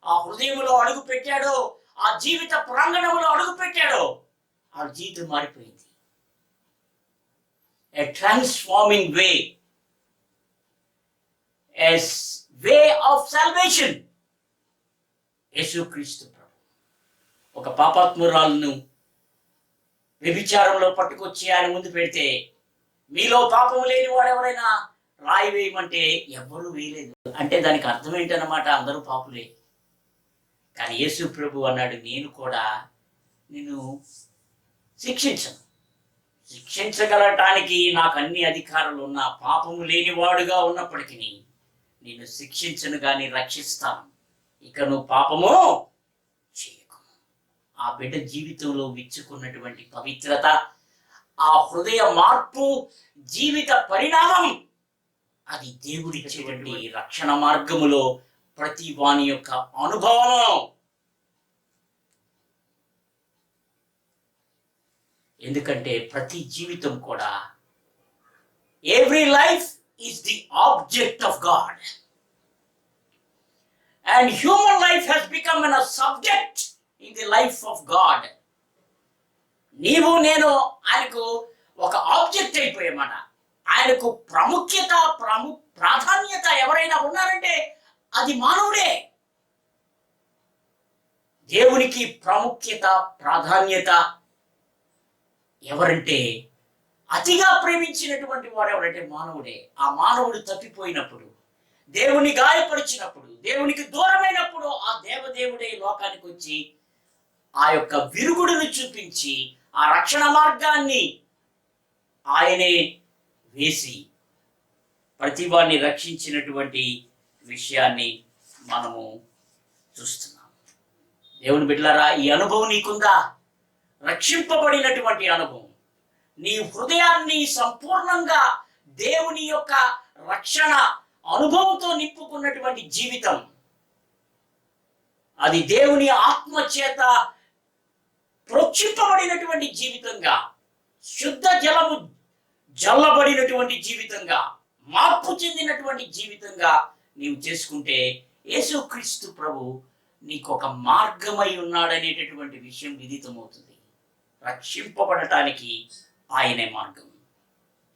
ఆ హృదయంలో అడుగు పెట్టాడో, ఆ జీవిత ప్రాంగణంలో అడుగు పెట్టాడో, ఆ జీవితం మారిపోయింది. A transforming way, a way of salvation. యేసుక్రీస్తు ప్రభు ఒక పాపాత్మురాలను వ్యభిచారంలో పట్టుకొచ్చి ఆయన ముందు పెడితే, మీలో పాపం లేని వాడు ఎవరైనా రాయి వేయమంటే ఎవ్వరూ వేయలేదు. అంటే దానికి అర్థం ఏంటన్నమాట, అందరూ పాపులే. కానీ యేసు ప్రభు అన్నాడు, నేను కూడా నిన్ను శిక్షించను. శిక్షించగలటానికి నాకు అన్ని అధికారాలు ఉన్నా, పాపము లేనివాడుగా ఉన్నప్పటికీ నిన్ను శిక్షించను కానీ రక్షిస్తాను. ఇక నువ్వు పాపము చేయకు. ఆ బిడ్డ జీవితంలో విచ్చుకున్నటువంటి పవిత్రత, ఆ హృదయ మార్పు, జీవిత పరిణామం, అది దేవుడిచ్చేటువంటి రక్షణ మార్గములో ప్రతి వాని యొక్క అనుభవం. ఎందుకంటే ప్రతి జీవితం కూడా, every life is the object of God and human life has become an subject in the life of God. నీవు నేను ఆయనకు ఒక ఆబ్జెక్ట్ అయిపోయామట. ఆయనకు ప్రాధాన్యత ఎవరైనా ఉన్నారంటే అది మానవుడే. దేవునికి ప్రాముఖ్యత, ప్రాధాన్యత ఎవరంటే, అతిగా ప్రేమించినటువంటి వాడు ఎవరంటే మానవుడే. ఆ మానవుడు తప్పిపోయినప్పుడు, దేవుని గాయపరిచినప్పుడు, దేవునికి దూరమైనప్పుడు, ఆ దేవదేవుడే లోకానికి వచ్చి ఆ యొక్క విరుగుడును చూపించి ఆ రక్షణ మార్గాన్ని ఆయనే వేసి ప్రతివాన్ని రక్షించినటువంటి విషయాన్ని మనము చూస్తున్నాం. దేవుని బిడ్డలారా, ఈ అనుభవం నీకుందా? రక్షింపబడినటువంటి అనుభవం, నీ హృదయాన్ని సంపూర్ణంగా దేవుని యొక్క రక్షణ అనుభవంతో నింపుకున్నటువంటి జీవితం, అది దేవుని ఆత్మ చేత ప్రోక్షింపబడినటువంటి జీవితంగా, శుద్ధ జలము జల్లబడినటువంటి జీవితంగా, మార్పు చెందినటువంటి జీవితంగా నీవు చేసుకుంటే, యేసుక్రీస్తు ప్రభు నీకు ఒక మార్గమై ఉన్నాడనేటటువంటి విషయం విదితమవుతుంది. రక్షింపబడటానికి ఆయనే మార్గం.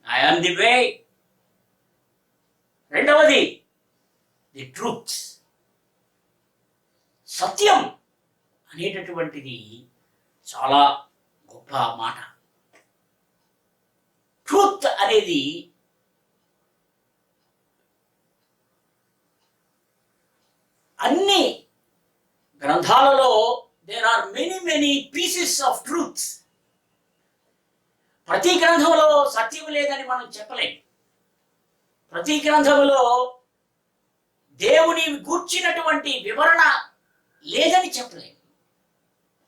ఐ యామ్ ది వే. రెండవది ది ట్రూత్. సత్యం అనేటటువంటిది చాలా గొప్ప మాట. ట్రూత్ అనేది అన్ని గ్రంథాలలో there are many pieces of truth. ప్రతి గ్రంథంలో సత్యం లేదని మనం చెప్పలేం. ప్రతి గ్రంథంలో దేవుని గూర్చినటువంటి వివరణ లేదని చెప్పలేం.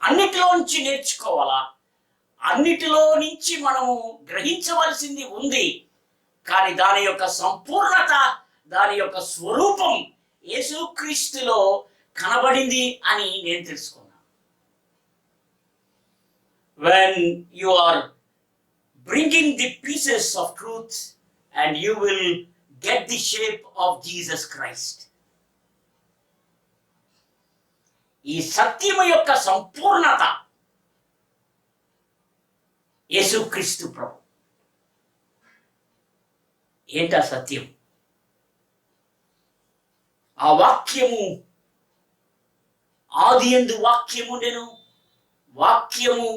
అన్నిటిలో నుంచి నేర్చుకోవాలా, అన్నిటిలో నుంచి మనము గ్రహించవలసింది ఉంది. కానీ దాని యొక్క సంపూర్ణత, దాని యొక్క స్వరూపం యేసుక్రీస్తులో కనబడింది అని నేను తెలుసుకున్నాను. When you are bringing the pieces of truth and you will get the shape of Jesus Christ. ఈ సత్యము యొక్క సంపూర్ణత యేసుక్రీస్తు ప్రభు. ఏంటా సత్యం? ఆ వాక్యము, ఆదియందు వాక్యము ఉండెను, వాక్యము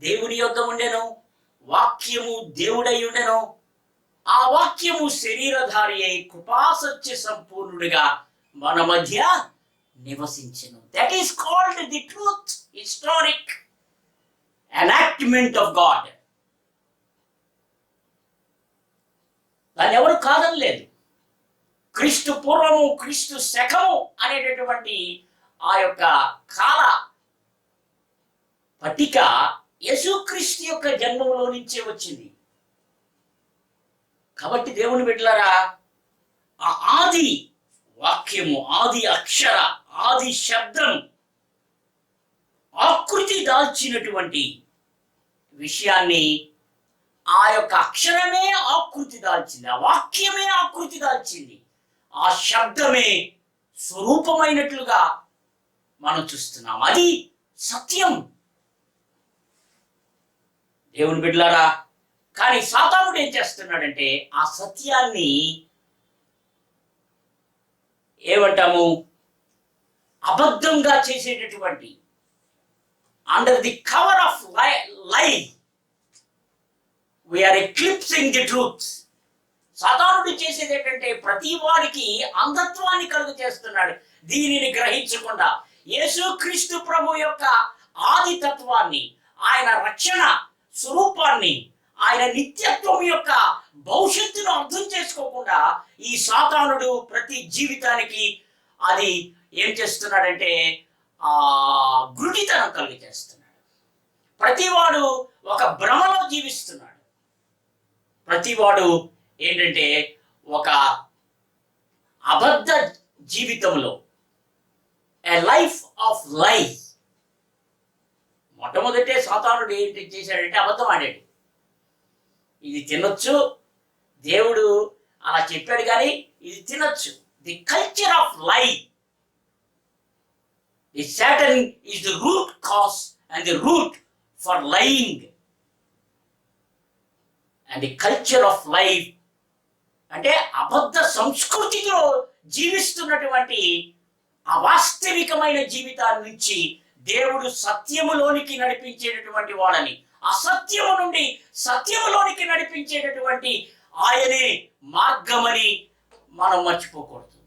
దేవుని యొద్ద ఉండెను, వాక్యము దేవుడై ఉండెను, ఆ వాక్యము శరీరధారి అయి కృపాసత్య సంపూర్ణుడిగా మన మధ్య నివసించెను. That is called the truth, historic enactment of God. దాన్ని ఎవరు కాదనలేదు. క్రీస్తు పూర్వము, క్రీస్తు శకము అనేటటువంటి ఆ యొక్క కాల పట్టిక యేసుక్రీస్తు యొక్క జన్మంలో నుంచే వచ్చింది. కాబట్టి దేవుని బిడ్డలారా, ఆ ఆది వాక్యము, ఆది అక్షర, ఆది శబ్దం ఆకృతి దాల్చినటువంటి విషయాన్ని, ఆ యొక్క అక్షరమే ఆకృతి దాల్చింది, ఆ వాక్యమే ఆకృతి దాల్చింది, ఆ శబ్దమే స్వరూపమైనట్లుగా మనం చూస్తున్నాం. అది సత్యం. దేవుని బిడ్డలారా, కానీ సాతానుడు ఏం చేస్తున్నాడంటే ఆ సత్యాన్ని ఏమంటాము, అబద్ధంగా చేసేటటువంటి, అండర్ ది కవర్ ఆఫ్ లై వీఆర్ ఎక్లిప్సింగ్ ది ట్రూత్. సాతానుడు చేసేది ఏంటంటే ప్రతి వారికి అంధత్వాన్ని కలుగు చేస్తున్నాడు. దీనిని గ్రహించకుండా యేసుక్రీస్తు ప్రభు యొక్క ఆది తత్వాన్ని, ఆయన రక్షణ స్వరూపాన్ని, ఆయన నిత్యత్వం యొక్క భవిష్యత్తును అర్థం చేసుకోకుండా ఈ సాతానుడు ప్రతి జీవితానికి అది ఏం చేస్తున్నాడంటే గుడితనం కలిగి చేస్తున్నాడు. ప్రతివాడు ఒక భ్రమలో జీవిస్తున్నాడు. ప్రతివాడు ఏంటంటే ఒక అబద్ధ జీవితంలో, ఏ లైఫ్ ఆఫ్ లైఫ్. మొట్టమొదటే సాతానుడు ఏంటి చేశాడంటే అబద్ధం ఆడాడు. ఇది తినొచ్చు, దేవుడు అలా చెప్పాడు కానీ ఇది తినొచ్చు. The culture of lie. The satan is the root cause and the root for lying. And the culture of life అంటే అబద్ధ సంస్కృతిలో జీవిస్తున్నటువంటి అవాస్తవికమైన జీవితాన్ని నుంచి దేవుడు సత్యములోనికి నడిపించేటటువంటి వాడని, అసత్యము నుండి సత్యములోనికి నడిపించేటటువంటి ఆయనే మార్గమని మనం మర్చిపోకూడదు.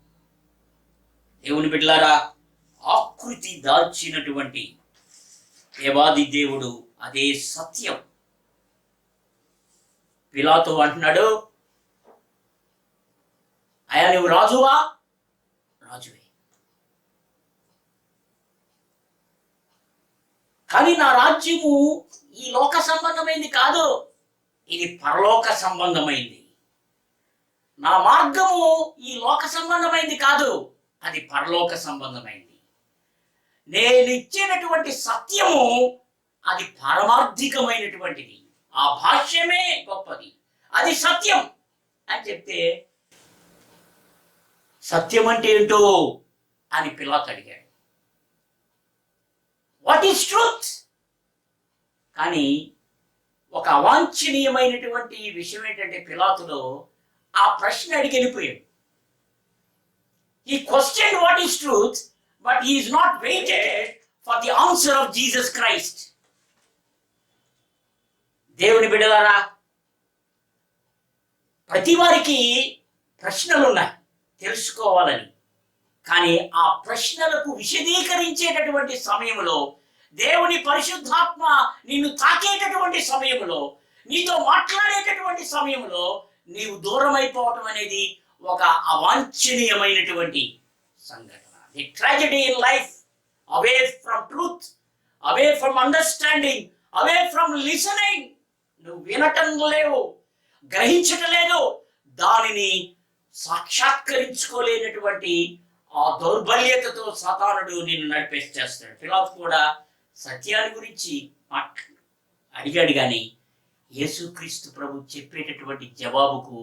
దేవుని బిడ్డలారా, ఆకృతి దాల్చినటువంటి దేవాది దేవుడు అదే సత్యం. పిలాతు అంటున్నాడు, అయ్యా నువ్వు రాజువా? రాజువే. కానీ నా రాజ్యము ఈ లోక సంబంధమైంది కాదు, ఇది పరలోక సంబంధమైంది. నా మార్గము ఈ లోక సంబంధమైంది కాదు, అది పరలోక సంబంధమైంది. నేను ఇచ్చేటటువంటి సత్యము అది పారమార్థికమైనటువంటిది. ఆ భాష్యమే గొప్పది, అది సత్యం అని చెప్తే, సత్యం అంటే ఏంటో అని పిలాతు అడిగాడు. What is truth? కానీ ఒక అవాంఛనీయమైనటువంటి విషయం ఏంటంటే పిలాతులో ఆ ప్రశ్న అడిగి వెళ్ళిపోయాడు. He questioned what is truth, but he is not waited for the answer of Jesus Christ. దేవుని బిడ్డలారా, ప్రతి వారికి ప్రశ్నలు ఉన్నాయి తెలుసుకోవాలని. కానీ ఆ ప్రశ్నలకు విశదీకరించేటటువంటి సమయంలో, దేవుని పరిశుద్ధాత్మ నిన్ను తాకేటటువంటి సమయంలో, నీతో మాట్లాడేటటువంటి సమయంలో నీవు దూరం అయిపోవటం అనేది ఒక అవాంఛనీయమైనటువంటి సంఘటన. The tragedy in life, away from truth, away from understanding, away from listening. నువ్వు వినటం లేవు, గ్రహించటం లేదు, దానిని సాక్షాత్కరించుకోలేనటువంటి ఆ దౌర్బల్యతతో సాతానుడు నిన్ను నడిపేస్తాడు. పిలాతు కూడా సత్యాన్ని గురించి అడిగాడు కానీ యేసుక్రీస్తు ప్రభు చెప్పేటటువంటి జవాబుకు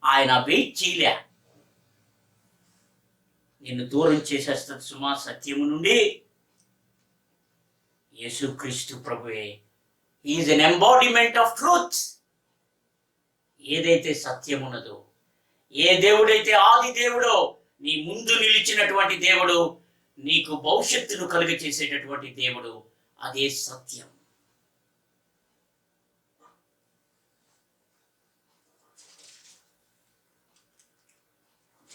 ఆయన వెయిట్ చేయలే. నిన్ను దూరం చేసేస్తుంది సుమా సత్యము నుండి. యేసుక్రీస్తు ప్రభువే is an embodiment of truth. ఏదైతే సత్యం ఉన్నదో, ఏ దేవుడైతే ఆది దేవుడో, నీ ముందు నిలిచినటువంటి దేవుడు, నీకు భవిష్యత్తును కలుగ చేసేటటువంటి దేవుడు, అదే సత్యం.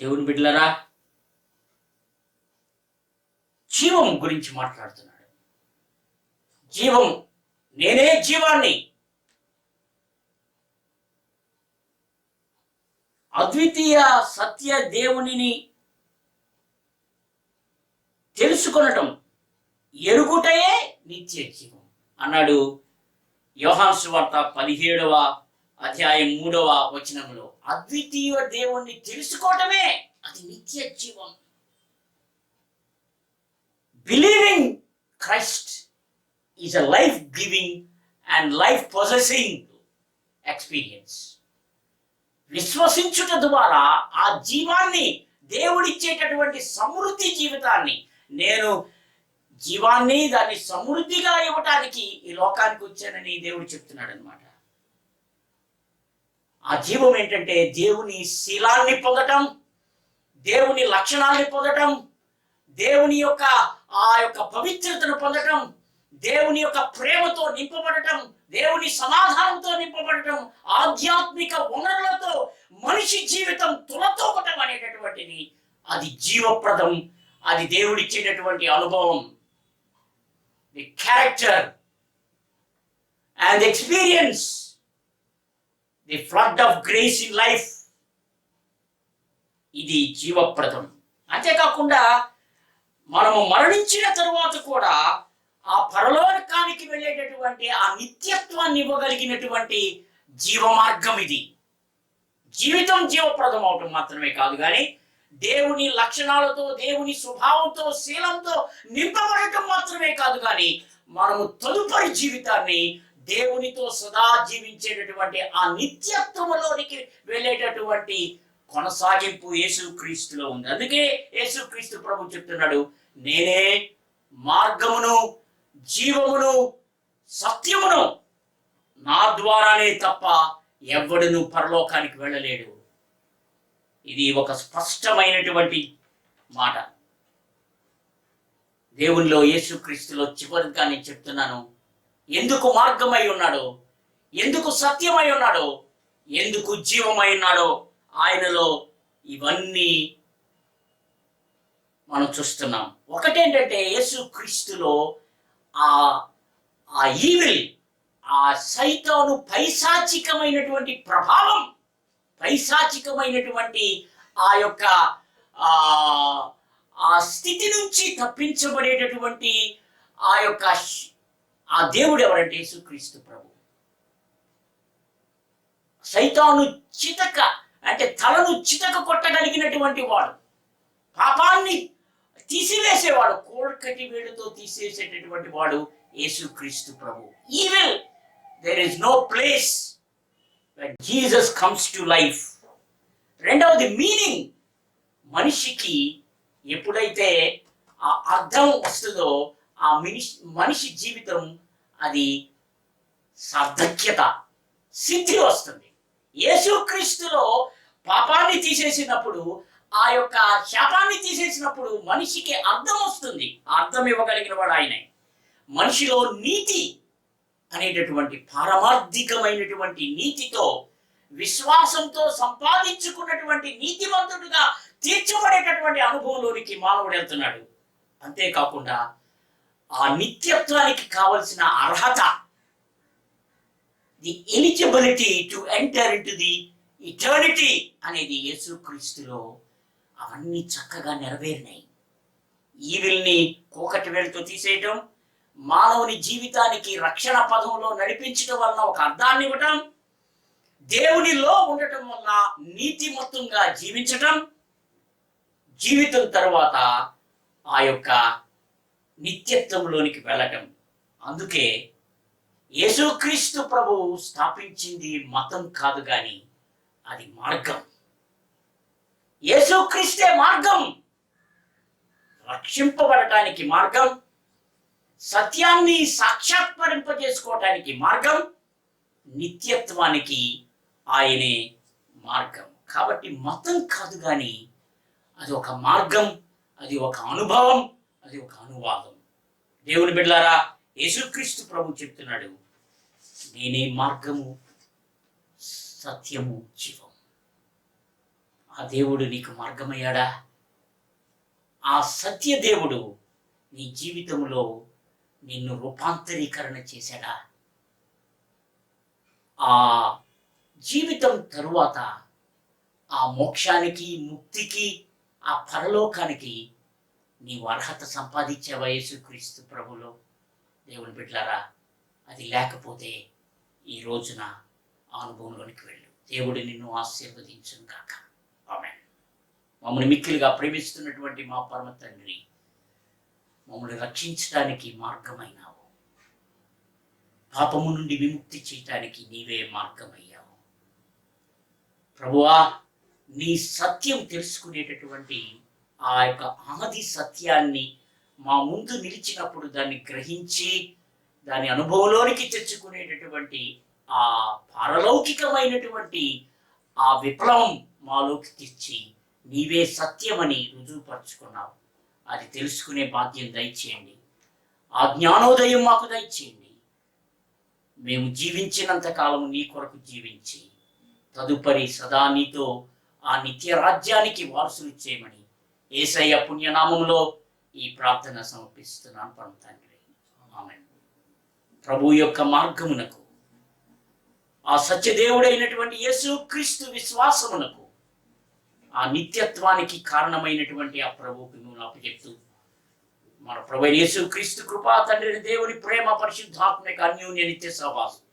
దేవుని బిడ్డలారా, జీవం గురించి మాట్లాడుతున్నాడు. జీవం, నేనే జీవాన్ని. అద్వితీయ సత్య దేవునిని తెలుసుకొనటం, ఎరుగుటయే నిత్య జీవం. అన్నాడు యోహాను సువార్త 17వ అధ్యాయం 3వ వచనంలో. అద్వితీయ దేవుణ్ణి తెలుసుకోవటమే అది నిత్య జీవం. Believing Christ is a life giving and life possessing experience. విశ్వసించుట ద్వారా ఆ జీవాన్ని, దేవుడిచ్చేటటువంటి సమృద్ధి జీవితాన్ని, నేను జీవాన్ని దాన్ని సమృద్ధిగా ఇవ్వటానికి ఈ లోకానికి వచ్చానని దేవుడు చెప్తున్నాడు అనమాట. ఆ జీవం ఏంటంటే దేవుని శీలాన్ని పొందటం, దేవుని లక్షణాన్ని పొందటం, దేవుని యొక్క ఆ యొక్క పవిత్రతను పొందటం, దేవుని యొక్క ప్రేమతో నింపబడటం, దేవుని సమాధానంతో నింపబడటం, ఆధ్యాత్మిక వనరులతో మనిషి జీవితం తులతూగటం అనేటటువంటిది అది జీవప్రదం. అది దేవుడిచ్చేటటువంటి అనుభవం. The character and experience, the flood of grace in life, ఇది జీవప్రదం. అంతేకాకుండా మనము మరణించిన తరువాత కూడా ఆ పరలోకానికి వెళ్ళేటటువంటి ఆ నిత్యత్వాన్ని ఇవ్వగలిగినటువంటి జీవ మార్గం ఇది. జీవితం జీవప్రదం అవటం మాత్రమే కాదు, కానీ దేవుని లక్షణాలతో, దేవుని స్వభావంతో, శీలంతో నింపబడటం మాత్రమే కాదు, కానీ మనము తదుపరి జీవితాన్ని దేవునితో సదా జీవించేటటువంటి ఆ నిత్యత్వములోనికి వెళ్ళేటటువంటి కొనసాగింపు యేసుక్రీస్తులో ఉంది. అందుకే యేసుక్రీస్తు ప్రభు చెప్తున్నాడు, నేనే మార్గమును, జీవమును, సత్యమును, నా ద్వారానే తప్ప ఎవ్వడును పరలోకానికి వెళ్ళలేడు. ఇది ఒక స్పష్టమైనటువంటి మాట. దేవునిలో, యేసుక్రీస్తులో చివరిగా నేను చెప్తున్నాను, ఎందుకు మార్గమై ఉన్నాడో, ఎందుకు సత్యమై ఉన్నాడో, ఎందుకు జీవమై ఉన్నాడో ఆయనలో ఇవన్నీ మనం చూస్తున్నాం. ఒకటేంటంటే యేసుక్రీస్తులో ఆ ఈవిల్, ఆ సైతాను పైశాచికమైనటువంటి ప్రభావం, పైశాచికమైనటువంటి ఆ యొక్క ఆ స్థితి నుంచి తప్పించబడేటటువంటి ఆ దేవుడు ఎవరంటే యేసుక్రీస్తు ప్రభు. సైతాను చితక అంటే తలను చితక కొట్టగలిగినటువంటి వాడు, పాపాన్ని తీసివేసేవాడు, కోల్కటి వేడుతో తీసేసేటటువంటి వాడు యేసుక్రీస్తు ప్రభు. Evil, there is no place when Jesus comes to life. రెండవది మీనింగ్. మనిషికి ఎప్పుడైతే ఆ అర్థం వస్తుందో ఆ మనిషి జీవితం అది సార్థక్యత, సిద్ధి వస్తుంది. యేసుక్రీస్తులో పాపాన్ని తీసేసినప్పుడు, ఆ యొక్క శాపాన్ని తీసేసినప్పుడు మనిషికి అర్థం వస్తుంది. అర్థం ఇవ్వగలిగిన వాడు ఆయనే. మనిషిలో నీతి అనేటటువంటి పారమార్థికమైనటువంటి నీతితో, విశ్వాసంతో సంపాదించుకున్నటువంటి నీతివంతుడిగా తీర్చబడేటటువంటి అనుభవంలోనికి మానవుడు వెళ్తున్నాడు. అంతేకాకుండా ఆ నిత్యత్వానికి కావలసిన అర్హత, the eligibility to enter into the eternity అనేది యేసుక్రీస్తులో అవన్నీ చక్కగా నెరవేరినాయి. ఈవిల్ని కోకటి వేలుతో తీసేయటం, మానవుని జీవితానికి రక్షణ పదంలో నడిపించడం వలన ఒక అర్థాన్ని ఇవ్వటం, దేవునిలో ఉండటం వలన నీతిమత్తంగా జీవించటం, జీవితం తర్వాత ఆ యొక్క నిత్యత్వంలోనికి వెళ్ళటం. అందుకే యేసుక్రీస్తు ప్రభు స్థాపించింది మతం కాదు, కానీ అది మార్గం. యేసుక్రీస్తే మార్గం. రక్షింపబడటానికి మార్గం, సత్యాన్ని సాక్షాత్కరింపజేసుకోవటానికి మార్గం, నిత్యత్వానికి ఆయనే మార్గం. కాబట్టి మతం కాదు, కానీ అది ఒక మార్గం, అది ఒక అనుభవం, అది ఒక అనువాదం. దేవుని బిడ్డలారా, యేసుక్రీస్తు ప్రభు చెప్తున్నాడు, నేనే మార్గము, సత్యము, జీవం. ఆ దేవుడు నీకు మార్గమయ్యాడా? ఆ సత్య దేవుడు నీ జీవితంలో నిన్ను రూపాంతరీకరణ చేశాడా? ఆ జీవితం తరువాత ఆ మోక్షానికి, ముక్తికి, ఆ పరలోకానికి నీవు అర్హత సంపాదించావా యేసుక్రీస్తు ప్రభులో? దేవుని బిడ్డలారా, అది లేకపోతే ఈ రోజున ఆ అనుభవంలోనికి వెళ్ళు. దేవుడు నిన్ను ఆశీర్వదించును గాక. ఆమేన్. మమ్మల్ని మిక్కిలిగా ప్రేమిస్తున్నటువంటి మా పరమ తండ్రి, మమ్మల్ని రక్షించడానికి మార్గమైనావు. పాపము నుండి విముక్తి చేయటానికి నీవే మార్గమయ్యావు. ప్రభువా, నీ సత్యం తెలుసుకునేటటువంటి ఆ యొక్క ఆది సత్యాన్ని మా ముందు నిలిచినప్పుడు దాన్ని గ్రహించి దాని అనుభవంలోనికి తెచ్చుకునేటటువంటి ఆ పారలౌకికమైనటువంటి ఆ విప్లవం మాలోకి తెచ్చి నీవే సత్యమని రుజువుపరుచుకున్నావు. అది తెలుసుకునే భాగ్యం దయచేయండి. ఆ జ్ఞానోదయం మాకు దయచేయండి. మేము జీవించినంత కాలము నీ కొరకు జీవించి తదుపరి సదా నీతో ఆ నిత్య రాజ్యానికి వారసులు చేయమని యేసయ్య పుణ్యనామంలో ఈ ప్రార్థన సమర్పిస్తున్నాను పరమ తండ్రి. ఆమేన్. ప్రభు యొక్క మార్గమునకు, ఆ సత్యదేవుడైనటువంటి యేసుక్రీస్తు విశ్వాసమునకు, ఆ నిత్యత్వానికి కారణమైనటువంటి ఆ ప్రభువుకి మేము అప్పచెప్తూ, మన ప్రభు యేసుక్రీస్తు కృపా తండ్రి దేవుని ప్రేమ పరిశుద్ధాత్మ యొక్క అన్యోన్య నిత్య సహవాసం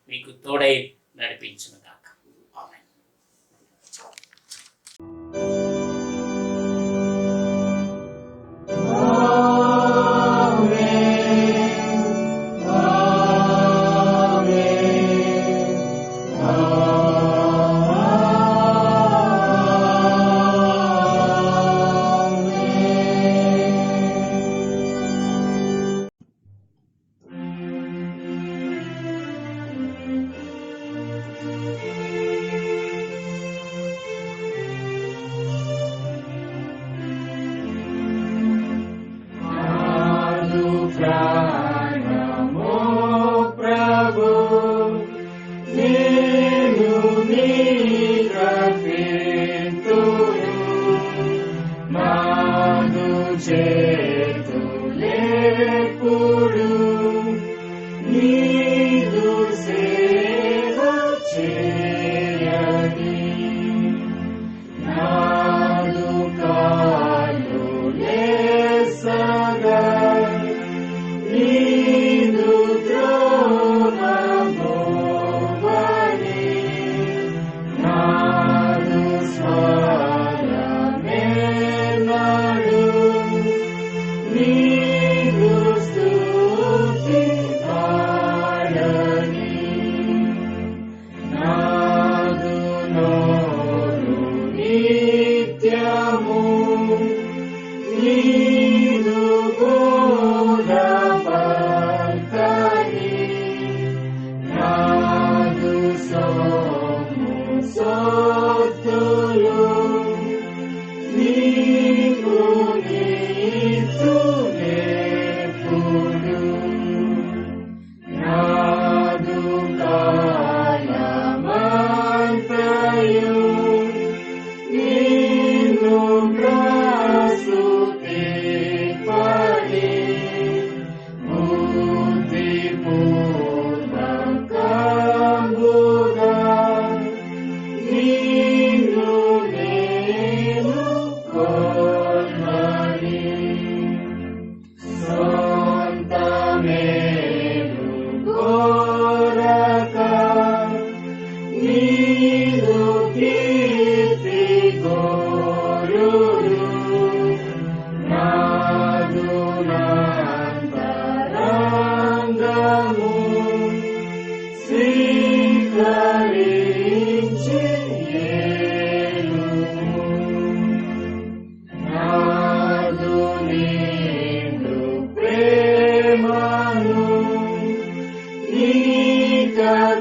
మీకు తోడై నడిపించును గాక. ఆమేన్.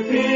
Ni